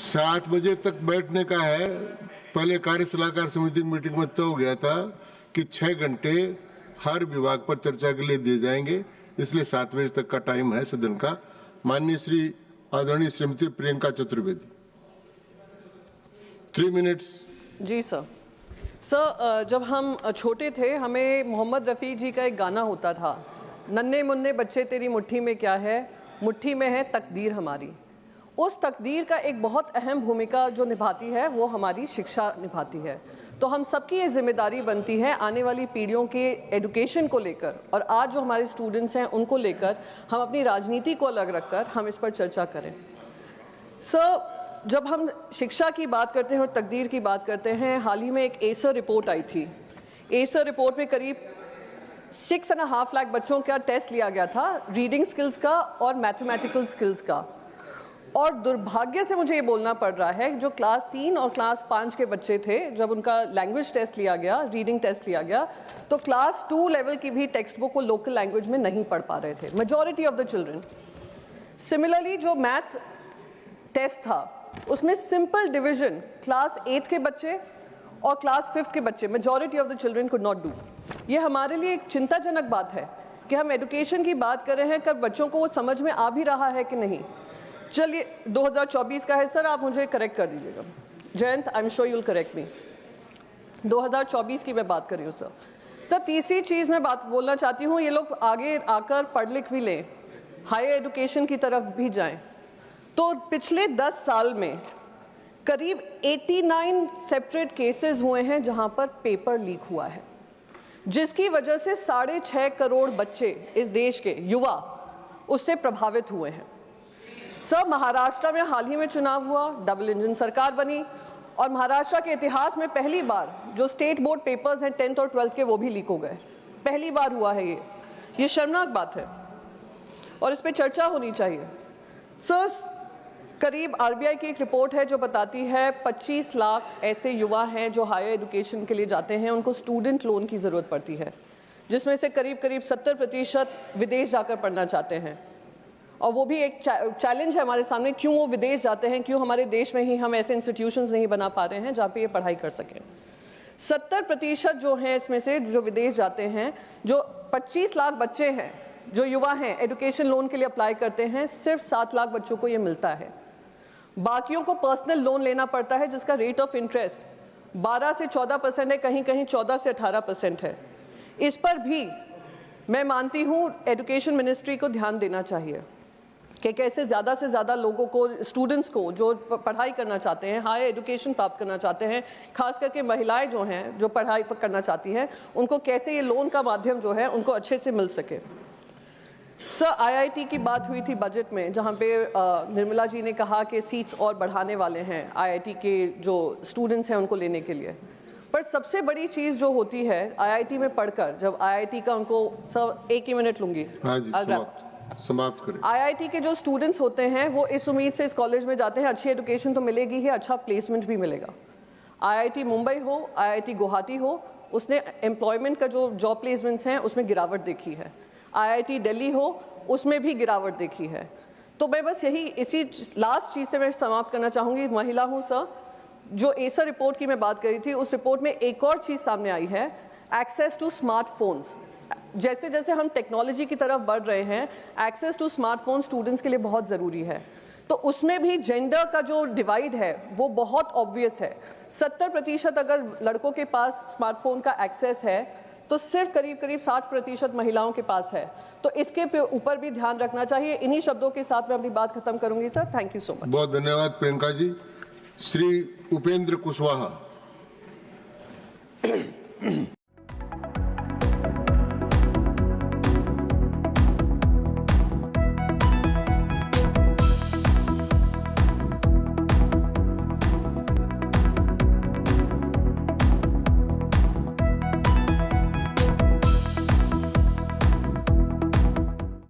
7 बजे तक बैठने का है। पहले कार्य सलाहकार समिति की मीटिंग में तय हो गया था कि 6 घंटे हर विभाग पर चर्चा के लिए दिए जाएंगे, इसलिए 7 बजे तक का टाइम है सदन का। माननीय श्री आदरणीय श्रीमती प्रियंका चतुर्वेदी, 3 मिनट्स। जी सर, जब हम छोटे थे हमें मोहम्मद रफ़ी जी का एक गाना होता था, नन्हे मुन्ने बच्चे तेरी मुट्ठी में क्या है, मुट्ठी में है तकदीर हमारी। उस तकदीर का एक बहुत अहम भूमिका जो निभाती है वो हमारी शिक्षा निभाती है। तो हम सबकी ये जिम्मेदारी बनती है आने वाली पीढ़ियों के एजुकेशन को लेकर, और आज जो हमारे स्टूडेंट्स हैं उनको लेकर हम अपनी राजनीति को अलग रखकर हम इस पर चर्चा करें। सर, जब हम शिक्षा की बात करते हैं और तकदीर की बात करते हैं, हाल ही में एक एसर रिपोर्ट आई थी। एसर रिपोर्ट में करीब 6.5 लाख बच्चों का टेस्ट लिया गया था, रीडिंग स्किल्स का और मैथमेटिकल स्किल्स का। और दुर्भाग्य से मुझे ये बोलना पड़ रहा है, जो क्लास 3 और क्लास 5 के बच्चे थे, जब उनका लैंग्वेज टेस्ट लिया गया, रीडिंग टेस्ट लिया गया, तो क्लास 2 लेवल की भी टेक्स्ट बुक को लोकल लैंग्वेज में नहीं पढ़ पा रहे थे, majority of the children. Similarly जो मैथ टेस्ट था उसमें सिंपल डिवीजन क्लास 8 के बच्चे और क्लास 5 के बच्चे, majority of the children could not do. ये हमारे लिए एक चिंताजनक बात है कि हम एजुकेशन की बात कर रहे हैं, कर बच्चों को वो समझ में आ भी रहा है कि नहीं। चलिए 2024 का है सर, आप मुझे करेक्ट कर दीजिएगा। Jayant, I am sure you will correct मी। 2024 की मैं बात कर रही हूँ सर। सर, तीसरी चीज़ मैं बात बोलना चाहती हूँ, ये लोग आगे आकर पढ़ लिख भी लें, हायर एजुकेशन की तरफ भी जाएं। तो पिछले 10 साल में करीब 89 सेपरेट केसेस हुए हैं जहां पर पेपर लीक हुआ है, जिसकी वजह से 6.5 करोड़ बच्चे इस देश के युवा उससे प्रभावित हुए हैं। सब महाराष्ट्र में हाल ही में चुनाव हुआ, डबल इंजन सरकार बनी, और महाराष्ट्र के इतिहास में पहली बार जो स्टेट बोर्ड पेपर्स हैं 10th और 12th के, वो भी लीक हो गए। पहली बार हुआ है ये शर्मनाक बात है और इस पर चर्चा होनी चाहिए। सर, करीब आरबीआई की एक रिपोर्ट है जो बताती है 25 लाख ऐसे युवा हैं जो हायर एजुकेशन के लिए जाते हैं, उनको स्टूडेंट लोन की ज़रूरत पड़ती है, जिसमें से करीब 70% विदेश जाकर पढ़ना चाहते हैं। और वो भी एक चैलेंज है हमारे सामने, क्यों वो विदेश जाते हैं, क्यों हमारे देश में ही हम ऐसे इंस्टीट्यूशंस नहीं बना पा रहे हैं जहाँ पे ये पढ़ाई कर सकें। 70% जो हैं इसमें से जो विदेश जाते हैं, जो 25 लाख बच्चे हैं जो युवा हैं एजुकेशन लोन के लिए अप्लाई करते हैं, सिर्फ 7 लाख बच्चों को ये मिलता है। बाकियों को पर्सनल लोन लेना पड़ता है जिसका रेट ऑफ इंटरेस्ट 12 से 14% है, कहीं कहीं 14 से 18% है। इस पर भी मैं मानती हूँ एजुकेशन मिनिस्ट्री को ध्यान देना चाहिए कि कैसे ज़्यादा से ज़्यादा लोगों को, स्टूडेंट्स को जो पढ़ाई करना चाहते हैं, हायर एजुकेशन प्राप्त करना चाहते हैं, खास करके महिलाएं जो हैं जो पढ़ाई करना चाहती हैं, उनको कैसे ये लोन का माध्यम जो है उनको अच्छे से मिल सके। सर, आईआईटी की बात हुई थी बजट में, जहाँ पे निर्मला जी ने कहा कि सीट्स और बढ़ाने वाले हैं आईआईटी के जो स्टूडेंट्स हैं उनको लेने के लिए। पर सबसे बड़ी चीज़ जो होती है आईआईटी में पढ़कर, जब आईआईटी का उनको, सर 1 ही मिनट लूँगी, हाँ जी, समाप्त करें। आईआईटी के जो स्टूडेंट्स होते हैं वो इस उम्मीद से इस कॉलेज में जाते हैं अच्छी एजुकेशन तो मिलेगी ही, अच्छा प्लेसमेंट भी मिलेगा। आईआईटी मुंबई हो, आईआईटी गुवाहाटी हो, उसने एम्प्लॉयमेंट का जो जॉब प्लेसमेंट्स हैं उसमें गिरावट देखी है। आईआईटी दिल्ली हो, उसमें भी गिरावट देखी है। तो मैं बस यही इसी लास्ट चीज़ से मैं समाप्त करना चाहूँगी। महिला हूँ सर, जो एसर रिपोर्ट की मैं बात करी थी, उस रिपोर्ट में एक और चीज़ सामने आई है, एक्सेस टू स्मार्टफोन्स। जैसे जैसे हम टेक्नोलॉजी की तरफ बढ़ रहे हैं, एक्सेस टू स्मार्टफोन स्टूडेंट्स के लिए बहुत ज़रूरी है। तो उसमें भी जेंडर का जो डिवाइड है वो बहुत ऑब्वियस है। 70% अगर लड़कों के पास स्मार्टफोन का एक्सेस है तो सिर्फ करीब 60% महिलाओं के पास है। तो इसके ऊपर भी ध्यान रखना चाहिए। इन्हीं शब्दों के साथ मैं अपनी बात खत्म करूंगी sir. Thank you so much. बहुत धन्यवाद प्रियंका जी। श्री उपेंद्र कुशवाहा।